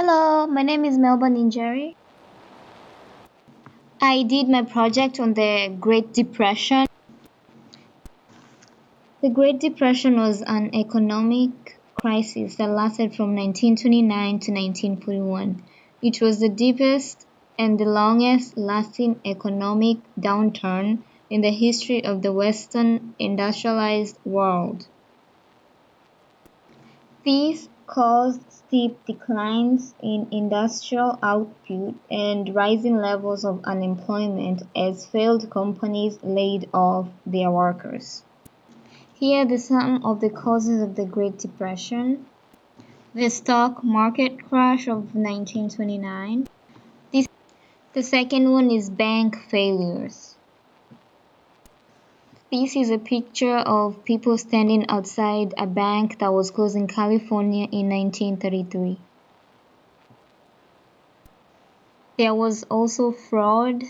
Hello, my name is Melbourne Injury. I did my project on the Great Depression. The Great Depression was an economic crisis that lasted from 1929 to 1941. It was the deepest and the longest lasting economic downturn in the history of the Western industrialized world. This caused steep declines in industrial output and rising levels of unemployment as failed companies laid off their workers. Here are some of the causes of the Great Depression. The stock market crash of 1929. The second one is bank failures. This is a picture of people standing outside a bank that was closed in California in 1933. There was also fraud.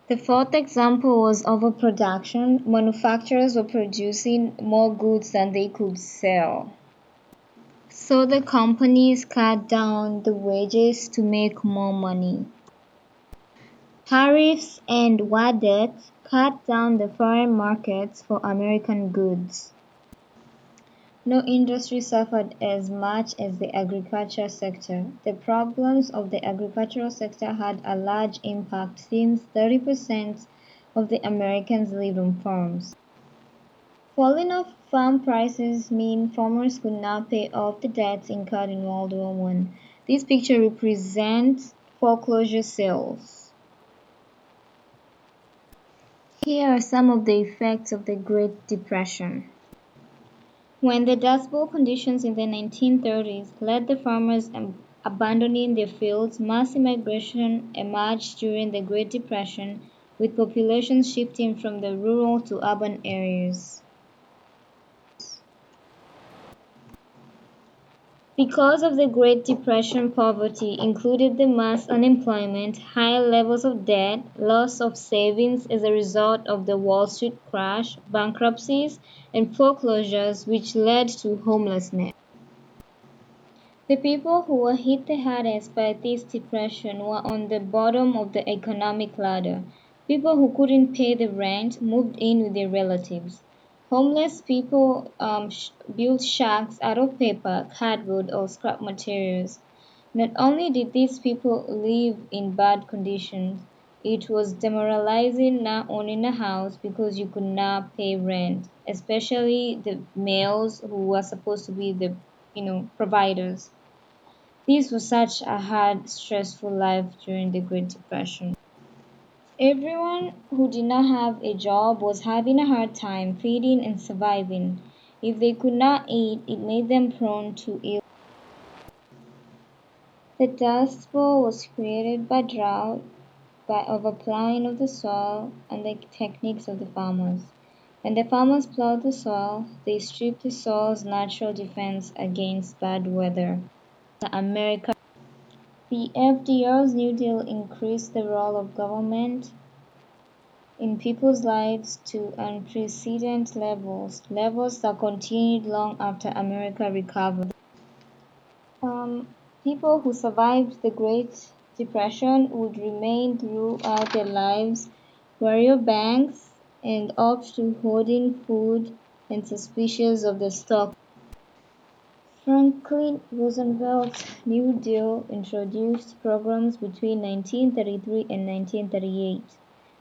The fourth example was overproduction. Manufacturers were producing more goods than they could sell. So the companies cut down the wages to make more money. Tariffs and war debts cut down the foreign markets for American goods. No industry suffered as much as the agriculture sector. The problems of the agricultural sector had a large impact since 30% of the Americans lived on farms. Falling of farm prices mean farmers could not pay off the debts incurred in World War I. This picture represents foreclosure sales. Here are some of the effects of the Great Depression. When the Dust Bowl conditions in the 1930s led the farmers abandoning their fields, mass immigration emerged during the Great Depression, with populations shifting from the rural to urban areas. Because of the Great Depression, poverty included the mass unemployment, high levels of debt, loss of savings as a result of the Wall Street crash, bankruptcies, and foreclosures, which led to homelessness. The people who were hit the hardest by this depression were on the bottom of the economic ladder. People who couldn't pay the rent moved in with their relatives. Homeless people built shacks out of paper, cardboard, or scrap materials. Not only did these people live in bad conditions, it was demoralizing not owning a house because you could not pay rent, especially the males who were supposed to be the providers. This was such a hard, stressful life during the Great Depression. Everyone who did not have a job was having a hard time feeding and surviving. If they could not eat, it made them prone to illness. The Dust Bowl was created by drought, by overplowing of the soil, and the techniques of the farmers. When the farmers plowed the soil, they stripped the soil's natural defense against bad weather. America. The FDR's New Deal increased the role of government in people's lives to unprecedented levels, levels that continued long after America recovered. Um, People who survived the Great Depression would remain throughout their lives warrior banks and opt to hoarding food and suspicious of the stock. Franklin Roosevelt's New Deal introduced programs between 1933 and 1938.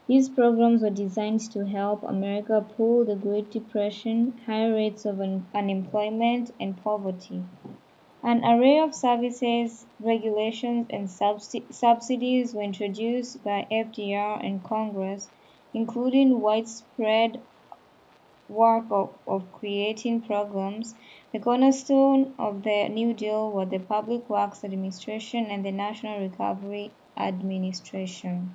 These programs were designed to help America pull the Great Depression, high rates of unemployment, and poverty. An array of services, regulations, and subsidies were introduced by FDR and Congress, including widespread work of creating programs. The cornerstone of the New Deal were the Public Works Administration and the National Recovery Administration.